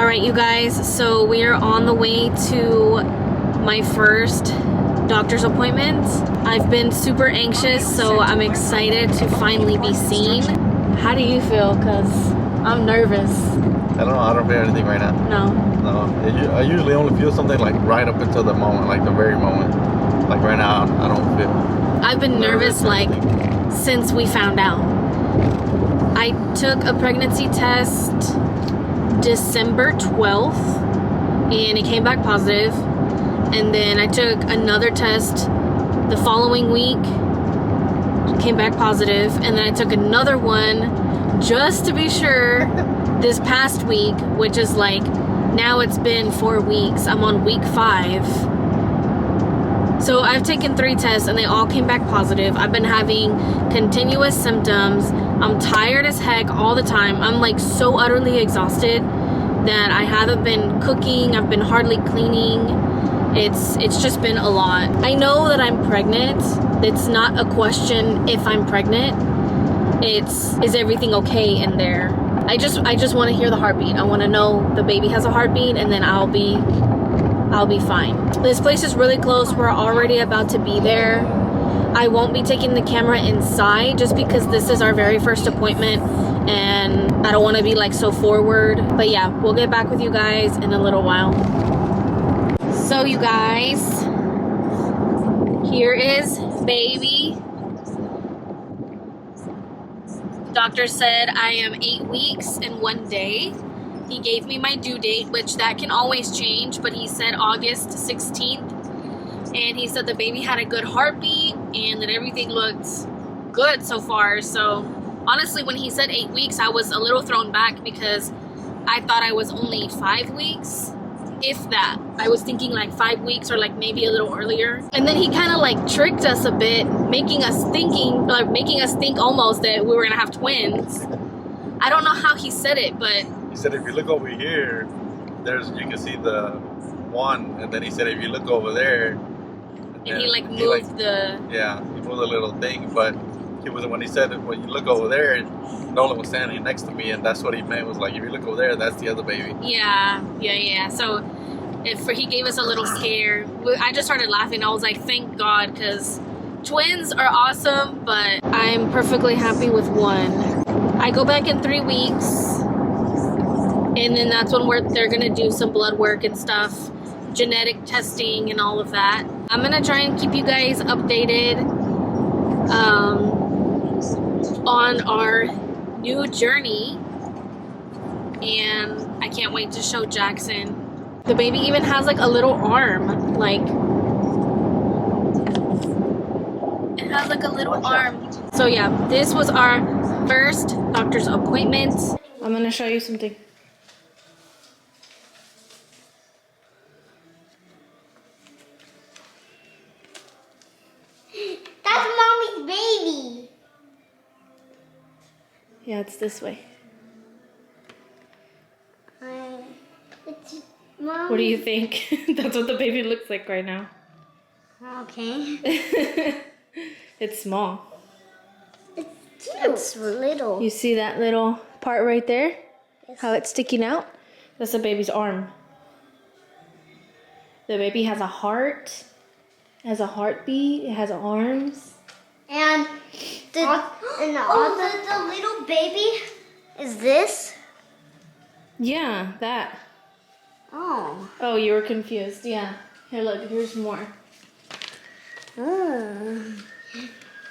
Alright you guys, so we are on the way to my first doctor's appointment. I've been super anxious, so I'm excited to finally be seen. How do you feel? Because I'm nervous. I don't know, I don't feel anything right now. No. I usually only feel something like right up until the moment, like the very moment. Like right now, I don't feel. I've been nervous like since we found out. I took a pregnancy test December 12th and it came back positive, and then I took another test the following week, came back positive, and then I took another one just to be sure this past week, which is like, now it's been 4 weeks. I'm on week 5. So I've taken 3 tests and they all came back positive. I've been having continuous symptoms. I'm tired as heck all the time. I'm like so utterly exhausted that I haven't been cooking. I've been hardly cleaning. It's just been a lot. I know that I'm pregnant. It's not a question if I'm pregnant. It's, is everything okay in there? I just want to hear the heartbeat. I want to know the baby has a heartbeat, and then I'll be fine. This place is really close. We're already about to be there. I won't be taking the camera inside just because this is our very first appointment and I don't want to be like so forward. But yeah, we'll get back with you guys in a little while. So you guys, here is baby. Doctor said I am 8 weeks and 1 day. He gave me my due date, which that can always change, but he said August 16th. And he said the baby had a good heartbeat and that everything looked good so far. So honestly, when he said 8 weeks, I was a little thrown back because I thought I was only 5 weeks, if that. I was thinking like 5 weeks or like maybe a little earlier. And then he kind of like tricked us a bit, making us think almost that we were gonna have twins. I don't know how he said it, but He said if you look over here, you can see the one, and then he said if you look over there, and he moved the... Yeah, he moved a little thing, but when he said when you look over there, Nolan was standing next to me, and that's what he meant, was like, if you look over there, that's the other baby. Yeah. So he gave us a little scare. I just started laughing. I was like, thank God, because twins are awesome, but I'm perfectly happy with 1. I go back in 3 weeks, and then that's when they're gonna do some blood work and stuff, genetic testing and all of that. I'm gonna try and keep you guys updated on our new journey, and I can't wait to show Jackson. The baby even has like a little arm, like it has like a little arm. So yeah, this was our first doctor's appointment. I'm gonna show you something. That's mommy's baby. Yeah, it's this way. It's mommy. What do you think? That's what the baby looks like right now. Okay. It's small. It's cute. It's little. You see that little part right there? Yes. How it's sticking out? That's the baby's arm. The baby has a heart, has a heartbeat, it has arms. And the little baby is this? Yeah, that. Oh. Oh, you were confused. Yeah. Here, look. Here's more. Oh.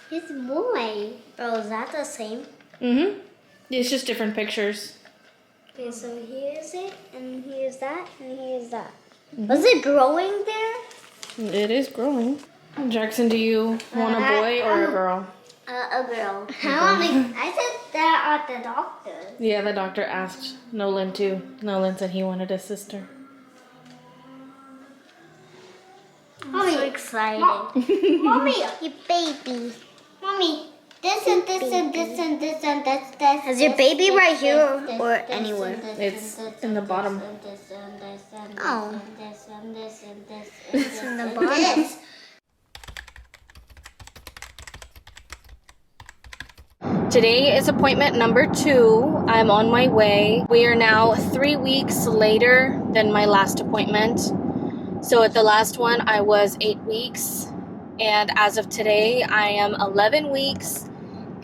It's boy. Oh, is that the same? Mm-hmm. It's just different pictures. Okay, so here's it, and here's that, and here's that. Mm-hmm. Was it growing there? It is growing. Jackson, do you want a boy or a girl? A girl. I said that at the doctor. Yeah, the doctor asked Nolan too. Nolan said he wanted a sister. I'm so excited. Mommy, your baby. Mommy, this and this and this and this and this. Is your baby right here or anywhere? It's in the bottom. Oh. It's in the bottom. Today is appointment number 2. I'm on my way. We are now 3 weeks later than my last appointment. So at the last one, I was 8 weeks. And as of today, I am 11 weeks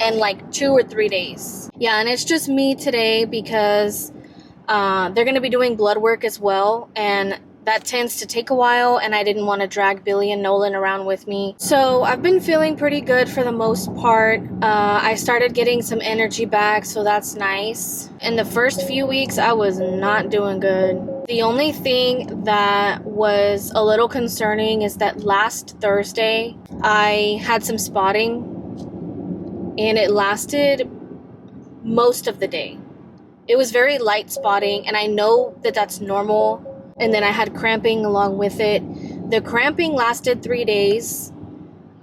and like 2 or 3 days. Yeah, and it's just me today because they're going to be doing blood work as well. And that tends to take a while, and I didn't want to drag Billy and Nolan around with me. So I've been feeling pretty good for the most part. I started getting some energy back, so that's nice. In the first few weeks, I was not doing good. The only thing that was a little concerning is that last Thursday, I had some spotting, and it lasted most of the day. It was very light spotting, and I know that that's normal. And then I had cramping along with it. The cramping lasted 3 days,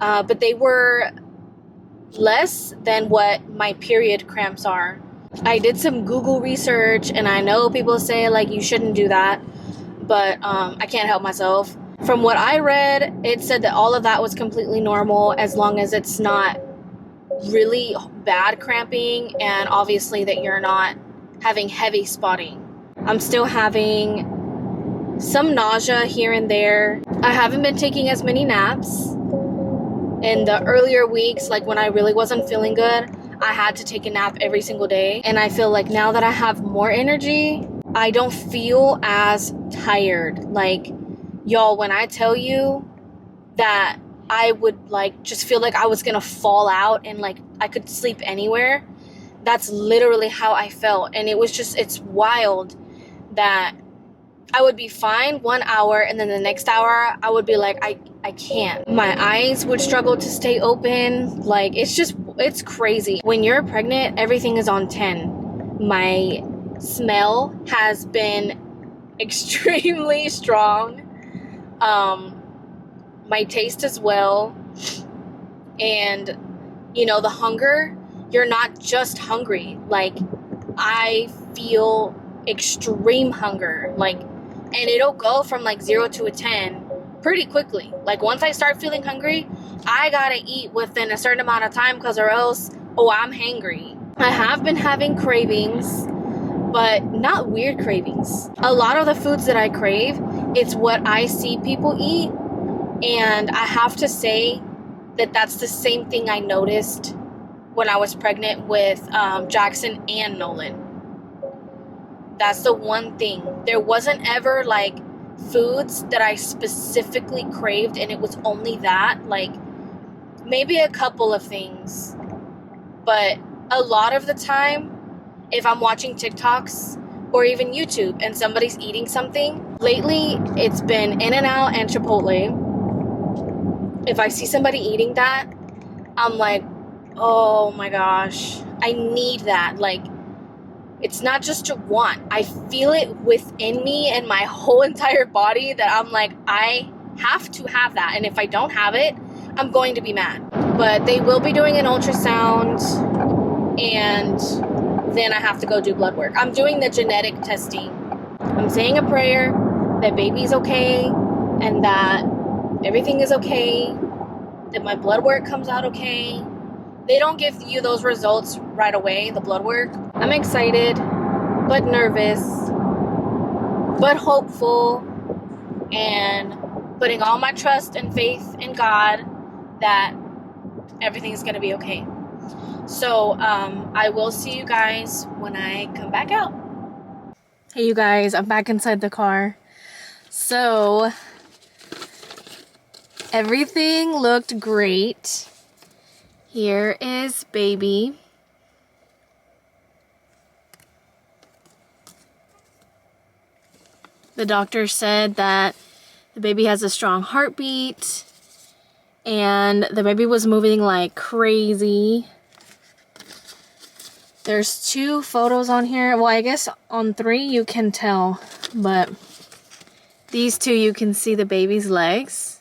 but they were less than what my period cramps are. I did some Google research, and I know people say like you shouldn't do that, but I can't help myself. From what I read, it said that all of that was completely normal as long as it's not really bad cramping, and obviously that you're not having heavy spotting. I'm still having some nausea here and there. I haven't been taking as many naps. In the earlier weeks, like when I really wasn't feeling good, I had to take a nap every single day. And I feel like now that I have more energy, I don't feel as tired. Like, y'all, when I tell you that I would like just feel like I was gonna fall out and like I could sleep anywhere, that's literally how I felt. And it was just, it's wild that I would be fine 1 hour, and then the next hour I would be like, I can't. My eyes would struggle to stay open. Like, it's crazy. When you're pregnant, everything is on 10. My smell has been extremely strong. My taste as well. And, you know, the hunger, you're not just hungry. Like, I feel extreme hunger. Like, and it'll go from like 0 to a 10 pretty quickly. Like once I start feeling hungry, I gotta eat within a certain amount of time, because or else, oh, I'm hangry. I have been having cravings, but not weird cravings. A lot of the foods that I crave, it's what I see people eat. And I have to say that that's the same thing I noticed when I was pregnant with Jackson and Nolan. That's the one thing. There wasn't ever like foods that I specifically craved, and it was only that. Like maybe a couple of things. But a lot of the time, if I'm watching TikToks or even YouTube and somebody's eating something, lately it's been In-N-Out and Chipotle. If I see somebody eating that, I'm like, oh my gosh, I need that. Like, it's not just a want. I feel it within me and my whole entire body that I'm like, I have to have that. And if I don't have it, I'm going to be mad. But they will be doing an ultrasound, and then I have to go do blood work. I'm doing the genetic testing. I'm saying a prayer that baby's okay and that everything is okay, that my blood work comes out okay. They don't give you those results right away, the blood work. I'm excited, but nervous, but hopeful, and putting all my trust and faith in God that everything's gonna be okay. So I will see you guys when I come back out. Hey you guys, I'm back inside the car. So everything looked great. Here is baby. The doctor said that the baby has a strong heartbeat, and the baby was moving like crazy. There's 2 photos on here. Well, I guess on 3 you can tell, but these 2 you can see the baby's legs.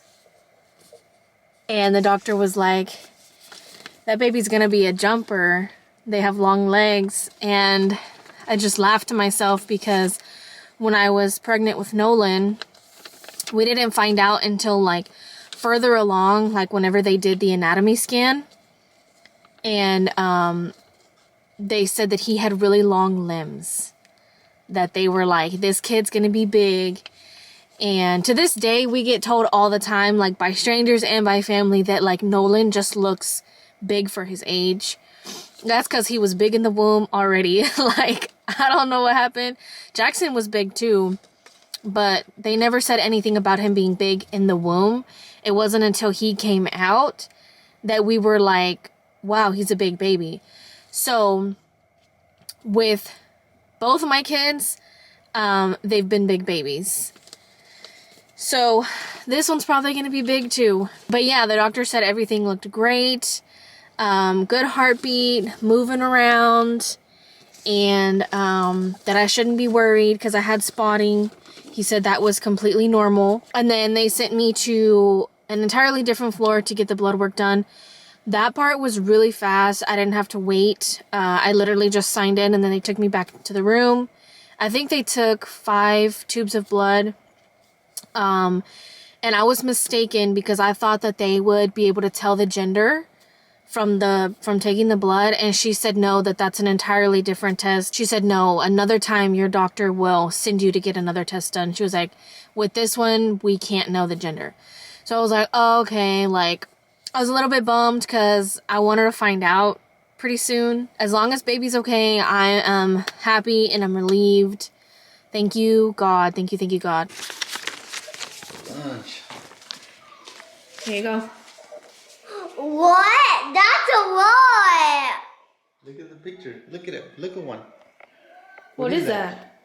And the doctor was like, that baby's gonna be a jumper. They have long legs. And I just laughed to myself because when I was pregnant with Nolan, we didn't find out until like further along, like whenever they did the anatomy scan. And they said that he had really long limbs. That they were like, this kid's gonna be big. And to this day, we get told all the time, like by strangers and by family, that like Nolan just looks big for his age. That's because he was big in the womb already. Like, I don't know what happened. Jackson was big too, but they never said anything about him being big in the womb. It wasn't until he came out that we were like, wow, he's a big baby. So with both of my kids, they've been big babies. So this one's probably going to be big too. But yeah, the doctor said everything looked great. Good heartbeat, moving around, and that I shouldn't be worried because I had spotting. He said that was completely normal. And then they sent me to an entirely different floor to get the blood work done. That part was really fast. I didn't have to wait. I literally just signed in and then they took me back to the room. I think they took 5 tubes of blood. And I was mistaken because I thought that they would be able to tell the gender from taking the blood, and she said no, that's an entirely different test. She said no, another time your doctor will send you to get another test done. She was like, with this one, we can't know the gender. So I was like, oh, okay. Like, I was a little bit bummed because I wanted to find out pretty soon. As long as baby's okay, I am happy and I'm relieved. Thank you, God. Thank you, God. Lunch. Here you go. What? That's a lot. Look at the picture. Look at it. Look at one. What is that?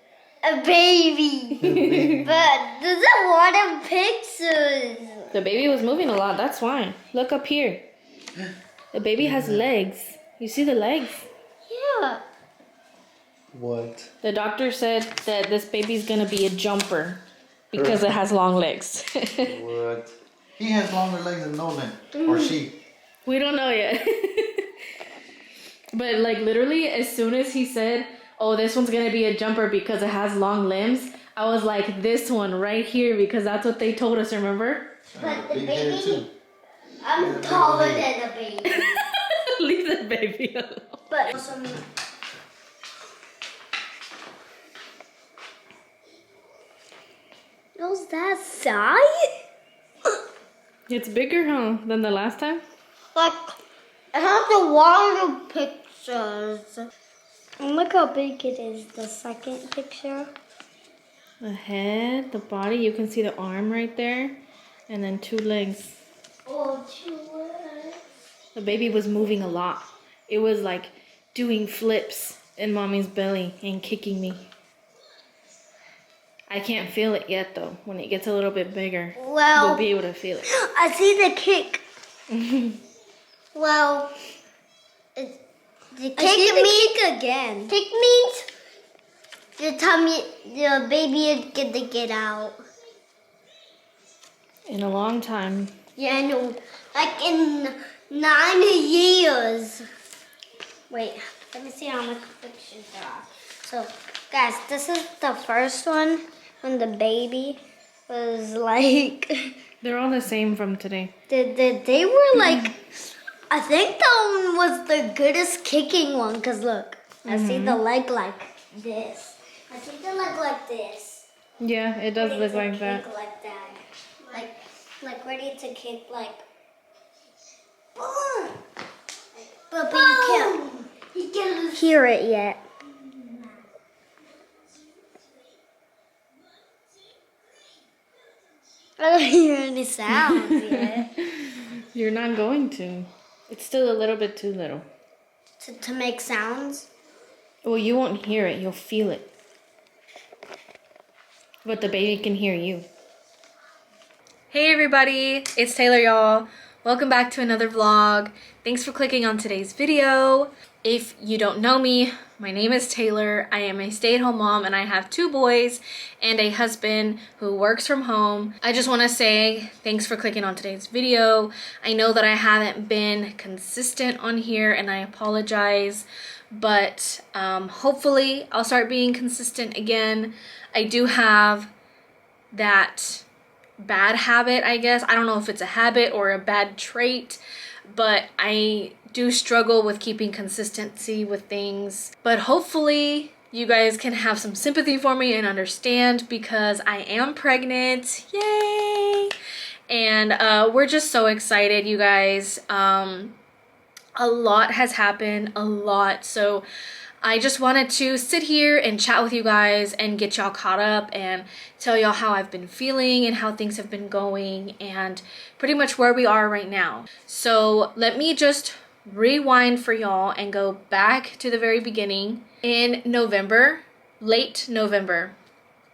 A baby. But there's a lot of pictures. The baby was moving a lot. That's fine. Look up here. The baby has legs. You see the legs? Yeah. What? The doctor said that this baby's gonna be a jumper because it has long legs. What? He has longer legs than Nolan. Or she. We don't know yet. But like literally as soon as he said, oh, this one's gonna be a jumper because it has long limbs, I was like, this one right here, because that's what they told us, remember? But the baby, I'm taller than the baby. Leave the baby alone. But was that size? It's bigger, huh, than the last time? Like, it has the longer pictures. And look how big it is, the second picture. The head, the body, you can see the arm right there, and then 2 legs. Oh, 2 legs. The baby was moving a lot. It was like doing flips in mommy's belly and kicking me. I can't feel it yet though. When it gets a little bit bigger, we'll be able to feel it. I see the kick. Well, the kick again. Kick means the tummy, the baby is gonna get out. In a long time. Yeah, I know. Like in 9 years. Wait, let me see how much pictures there are. So, guys, this is the first one when the baby was like... They're all the same from today. They were like... I think that one was the goodest kicking one, because look, I see the leg like this. I see the leg like this. Yeah, it does look like that. Like that. Like ready to kick like... But you can't hear it yet. I don't hear any sounds yet. You're not going to. It's still a little bit too little. To make sounds? Well, you won't hear it. You'll feel it. But the baby can hear you. Hey everybody, it's Taylor, y'all. Welcome back to another vlog. Thanks for clicking on today's video. If you don't know me, my name is Taylor. I am a stay-at-home mom and I have 2 boys and a husband who works from home. I just want to say thanks for clicking on today's video. I know that I haven't been consistent on here and I apologize, but hopefully I'll start being consistent again. I do have that bad habit, I guess. I don't know if it's a habit or a bad trait but I do struggle with keeping consistency with things. But hopefully you guys can have some sympathy for me and understand, because I am pregnant. Yay! And we're just so excited, you guys. A lot has happened, a lot. So I just wanted to sit here and chat with you guys and get y'all caught up and tell y'all how I've been feeling and how things have been going and pretty much where we are right now. So let me just rewind for y'all and go back to the very beginning. In November, late November,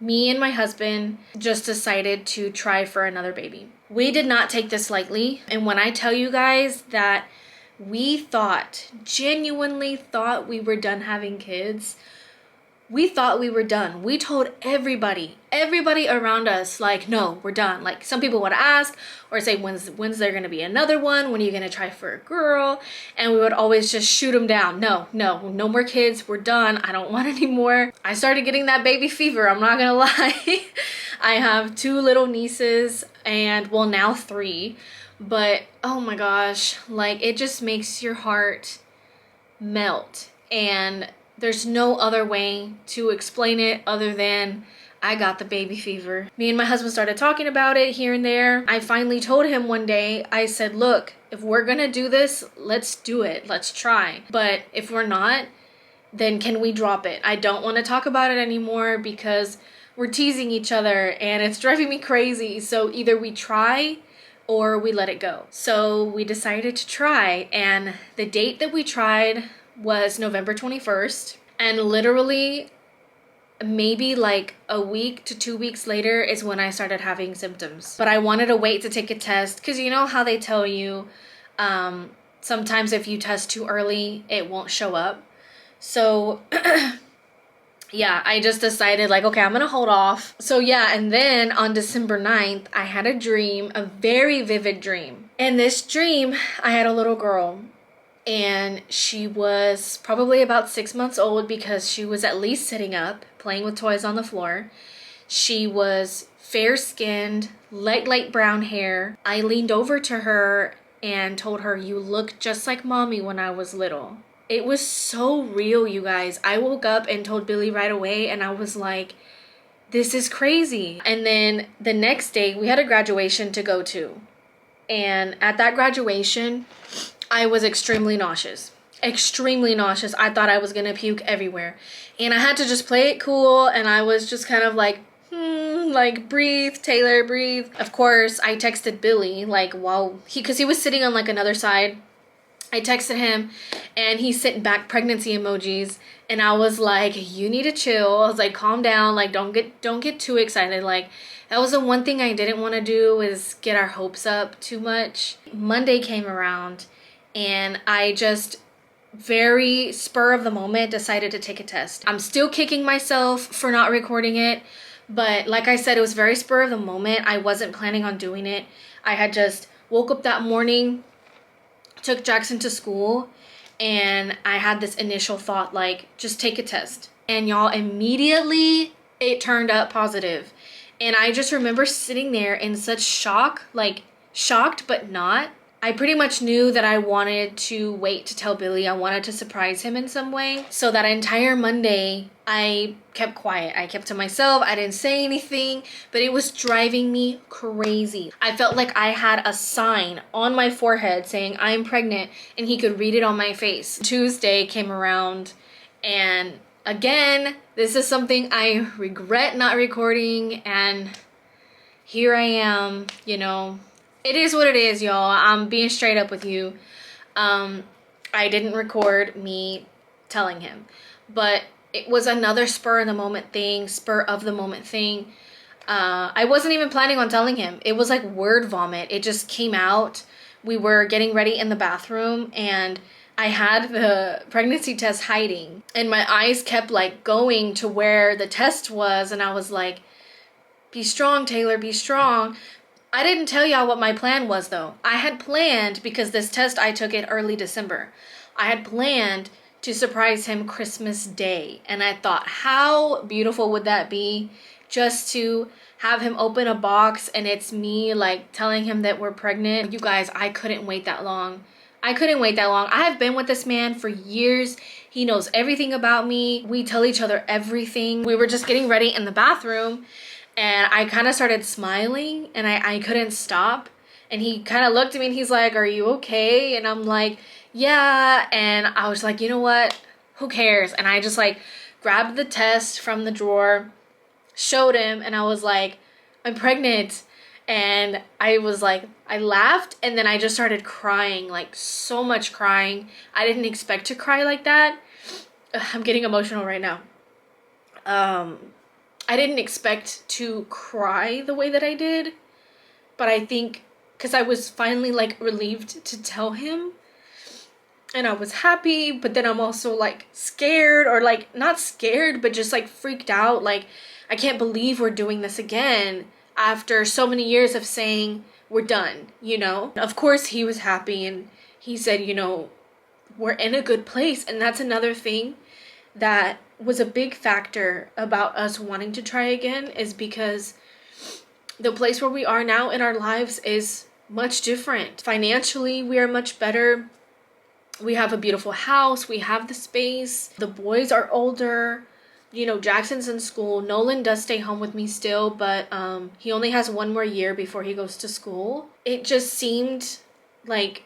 me and my husband just decided to try for another baby. We did not take this lightly. And when I tell you guys that we genuinely thought we were done having kids, we thought we were done. We told everybody around us, like, no, we're done. Like, some people would ask or say, when's there gonna be another one? When are you gonna try for a girl? And we would always just shoot them down. No more kids. We're done. I don't want any more. I started getting that baby fever. I'm not gonna lie. I have 2 little nieces and, well, now 3. But oh my gosh, like, it just makes your heart melt. And there's no other way to explain it other than I got the baby fever. Me and my husband started talking about it here and there. I finally told him one day, I said, look, if we're gonna do this, let's do it. Let's try. But if we're not, then can we drop it? I don't want to talk about it anymore because we're teasing each other and it's driving me crazy. So either we try or we let it go. So we decided to try, and the date that we tried was November 21st, and literally maybe like a week to 2 weeks later is when I started having symptoms. But I wanted to wait to take a test because you know how they tell you sometimes if you test too early it won't show up. So yeah, I just decided, like, okay, I'm gonna hold off. So yeah, and then on December 9th, I had a dream, a very vivid dream. In this dream, I had a little girl, and she was probably about 6 months old because she was at least sitting up, playing with toys on the floor. She was fair-skinned, light brown hair. I leaned over to her and told her, you look just like mommy when I was little. It was so real, you guys. I woke up and told Billy right away, and I was like, this is crazy. And then the next day, we had a graduation to go to. And at that graduation, I was extremely nauseous. Extremely nauseous. I thought I was gonna puke everywhere. And I had to just play it cool, and I was just kind of like, like, breathe, Taylor, breathe. Of course, I texted Billy, like, because he was sitting on, like, another side. I texted him and he sent back pregnancy emojis, and I was like, you need to chill. I was like, calm down, like, don't get too excited. Like, that was the one thing I didn't want to do, is get our hopes up too much. Monday came around and I just very spur of the moment decided to take a test. I'm still kicking myself for not recording it, but like I said, it was very spur of the moment. I wasn't planning on doing it. I had just woke up that morning, took Jackson to school, and I had this initial thought, like, just take a test. And y'all, immediately it turned up positive. And I just remember sitting there in such shock, like shocked but not. I pretty much knew that I wanted to wait to tell Billy. I wanted to surprise him in some way. So that entire Monday, I kept quiet. I kept to myself. I didn't say anything, but it was driving me crazy. I felt like I had a sign on my forehead saying I'm pregnant, and he could read it on my face. Tuesday came around, and again, this is something I regret not recording, and here I am, you know. It is what it is, y'all. I'm being straight up with you. I didn't record me telling him, but it was another spur of the moment thing. I wasn't even planning on telling him. It was like word vomit. It just came out. We were getting ready in the bathroom, and I had the pregnancy test hiding, and my eyes kept like going to where the test was, and I was like, be strong, Taylor, be strong. I didn't tell y'all what my plan was, though. I had planned, because this test I took in early December, I had planned to surprise him Christmas Day. And I thought, how beautiful would that be, just to have him open a box and it's me like telling him that we're pregnant. You guys, I couldn't wait that long. I couldn't wait that long. I have been with this man for years. He knows everything about me. We tell each other everything. We were just getting ready in the bathroom and I kind of started smiling and I couldn't stop. And he kind of looked at me and he's like, "Are you okay?" And I'm like, "Yeah." And I was like, you know what? Who cares? And I just like grabbed the test from the drawer, showed him, and I was like, "I'm pregnant." And I was like, I laughed and then I just started crying, like so much crying. I didn't expect to cry like that. Ugh, I'm getting emotional right now. I didn't expect to cry the way that I did, but I think because I was finally like relieved to tell him and I was happy, but then I'm also like scared, or like not scared, but just like freaked out. Like, I can't believe we're doing this again after so many years of saying we're done, you know? Of course he was happy and he said, you know, we're in a good place. And that's another thing that was a big factor about us wanting to try again, is because the place where we are now in our lives is much different. Financially, we are much better. We have a beautiful house. We have the space. The boys are older. You know, Jackson's in school. Nolan does stay home with me still, but he only has 1 more year before he goes to school. It just seemed like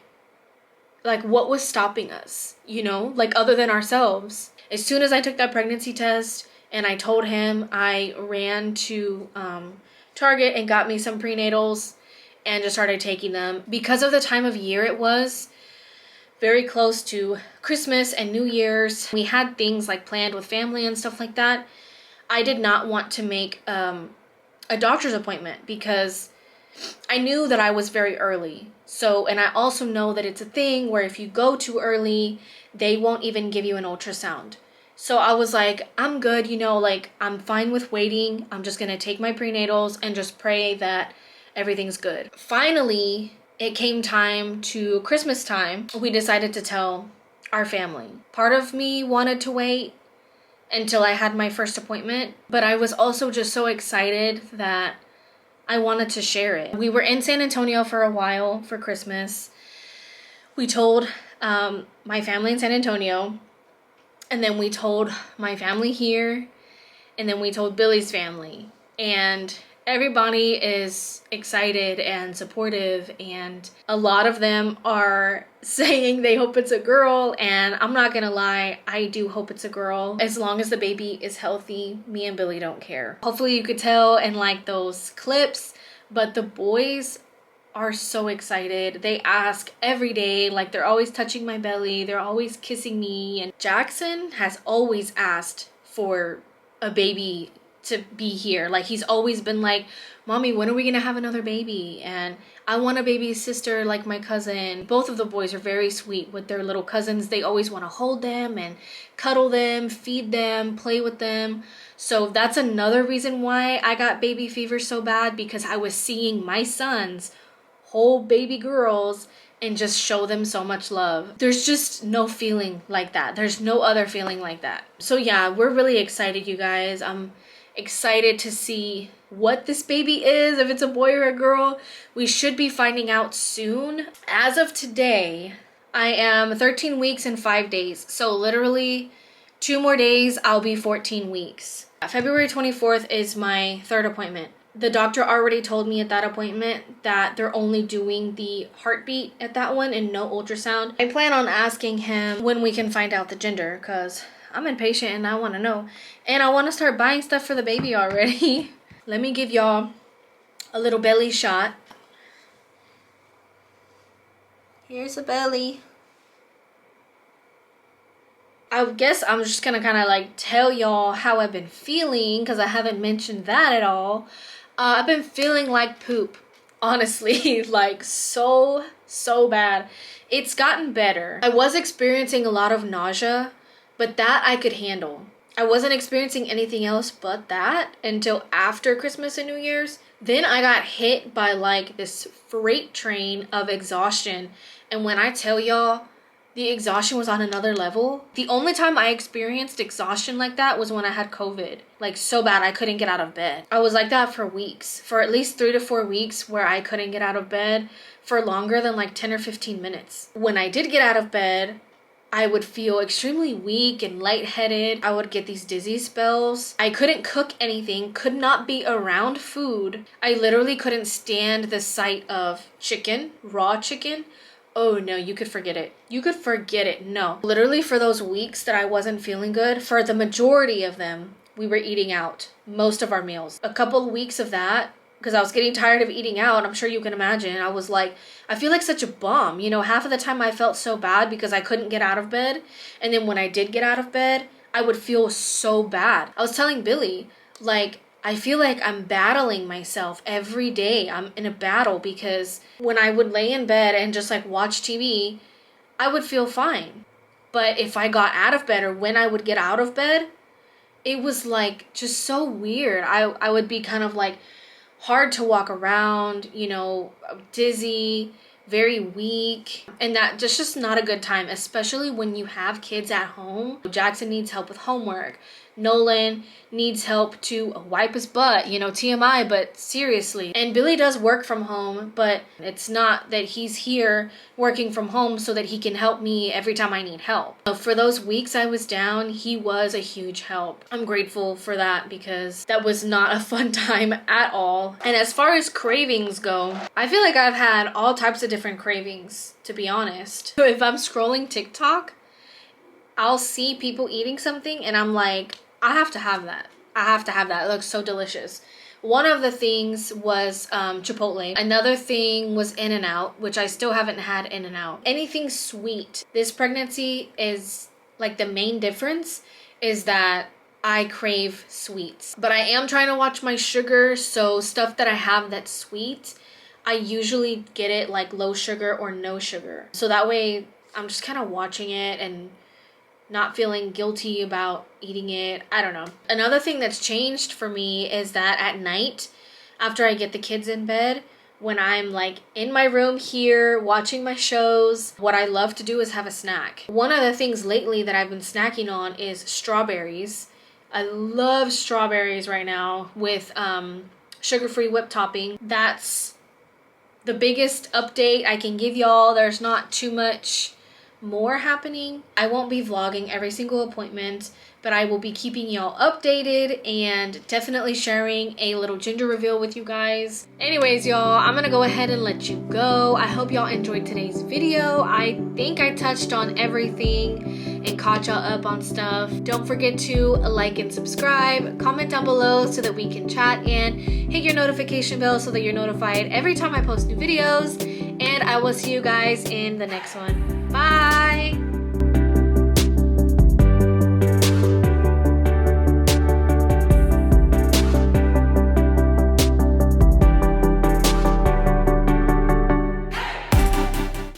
what was stopping us, you know, like other than ourselves. As soon as I took that pregnancy test and I told him, I ran to Target and got me some prenatals and just started taking them. Because of the time of year it was, very close to Christmas and New Year's, we had things like planned with family and stuff like that. I did not want to make a doctor's appointment because I knew that I was very early. So, and I also know that it's a thing where if you go too early, they won't even give you an ultrasound. So I was like, I'm good, you know, like I'm fine with waiting. I'm just gonna take my prenatals and just pray that everything's good. Finally, it came time to Christmas time. We decided to tell our family. Part of me wanted to wait until I had my first appointment, but I was also just so excited that I wanted to share it. We were in San Antonio for a while for Christmas. We told my family in San Antonio, and then we told my family here, and then we told Billy's family. And everybody is excited and supportive, and a lot of them are saying they hope it's a girl, and I'm not gonna lie, I do hope it's a girl. As long as the baby is healthy, me and Billy don't care. Hopefully you could tell in like those clips, but the boys are so excited. They ask every day, like they're always touching my belly, they're always kissing me. And Jackson has always asked for a baby to be here. Like he's always been like, "Mommy, when are we gonna have another baby? And I want a baby sister like my cousin." Both of the boys are very sweet with their little cousins. They always want to hold them and cuddle them, feed them, play with them. So that's another reason why I got baby fever so bad, because I was seeing my sons hold baby girls and just show them so much love. There's just no feeling like that. There's no other feeling like that. So yeah, we're really excited, you guys. I'm excited to see what this baby is, if it's a boy or a girl. We should be finding out soon. As of today, I am 13 weeks and 5 days. So literally 2 more days, I'll be 14 weeks. February 24th is my 3rd appointment. The doctor already told me at that appointment that they're only doing the heartbeat at that one and no ultrasound. I plan on asking him when we can find out the gender, because I'm impatient and I want to know. And I want to start buying stuff for the baby already. Let me give y'all a little belly shot. Here's the belly. I guess I'm just gonna kind of like tell y'all how I've been feeling, because I haven't mentioned that at all. I've been feeling like poop, honestly. Like so bad. It's gotten better. I was experiencing a lot of nausea, but that I could handle. I wasn't experiencing anything else but that until after Christmas and New Year's. Then I got hit by like this freight train of exhaustion. And when I tell y'all, The exhaustion was on another level. The only time I experienced exhaustion like that was when I had COVID. Like so bad I couldn't get out of bed. I was like that for weeks. For at least 3 to 4 weeks where I couldn't get out of bed for longer than like 10 or 15 minutes. When I did get out of bed, I would feel extremely weak and lightheaded. I would get these dizzy spells. I couldn't cook anything, could not be around food. I literally couldn't stand the sight of chicken, raw chicken. Oh no, you could forget it. You could forget it. No. Literally for those weeks that I wasn't feeling good, for the majority of them, we were eating out most of our meals. A couple of weeks of that, because I was getting tired of eating out. I'm sure you can imagine. I was like, I feel like such a bum. You know, half of the time I felt so bad because I couldn't get out of bed. And then when I did get out of bed, I would feel so bad. I was telling Billy, like, I feel like I'm battling myself every day. I'm in a battle because when I would lay in bed and just like watch TV, I would feel fine. But if I got out of bed or when I would get out of bed, it was like just so weird. I would be kind of like hard to walk around, you know, dizzy, very weak, and that just not a good time, especially when you have kids at home. Jackson needs help with homework. Nolan needs help to wipe his butt, you know, TMI, but seriously. And Billy does work from home, but it's not that he's here working from home so that he can help me every time I need help. So for those weeks I was down, he was a huge help. I'm grateful for that because that was not a fun time at all. And as far as cravings go, I feel like I've had all types of different cravings, to be honest. So if I'm scrolling TikTok, I'll see people eating something and I'm like, I have to have that. I have to have that. It looks so delicious. One of the things was Chipotle. Another thing was In-N-Out, which I still haven't had In-N-Out. Anything sweet. This pregnancy is like the main difference is that I crave sweets. But I am trying to watch my sugar, so stuff that I have that's sweet, I usually get it like low sugar or no sugar. So that way I'm just kind of watching it and not feeling guilty about eating it. I don't know. Another thing that's changed for me is that at night, after I get the kids in bed, when I'm like in my room here watching my shows, what I love to do is have a snack. One of the things lately that I've been snacking on is strawberries. I love strawberries right now with sugar-free whipped topping. That's the biggest update I can give y'all. There's not too much more happening. I won't be vlogging every single appointment, but I will be keeping y'all updated and definitely sharing a little ginger reveal with you guys. Anyways, y'all, I'm gonna go ahead and let you go. I hope y'all enjoyed today's video. I think I touched on everything and caught y'all up on stuff. Don't forget to like and subscribe, comment down below so that we can chat, and hit your notification bell so that you're notified every time I post new videos. And I will see you guys in the next one. Bye!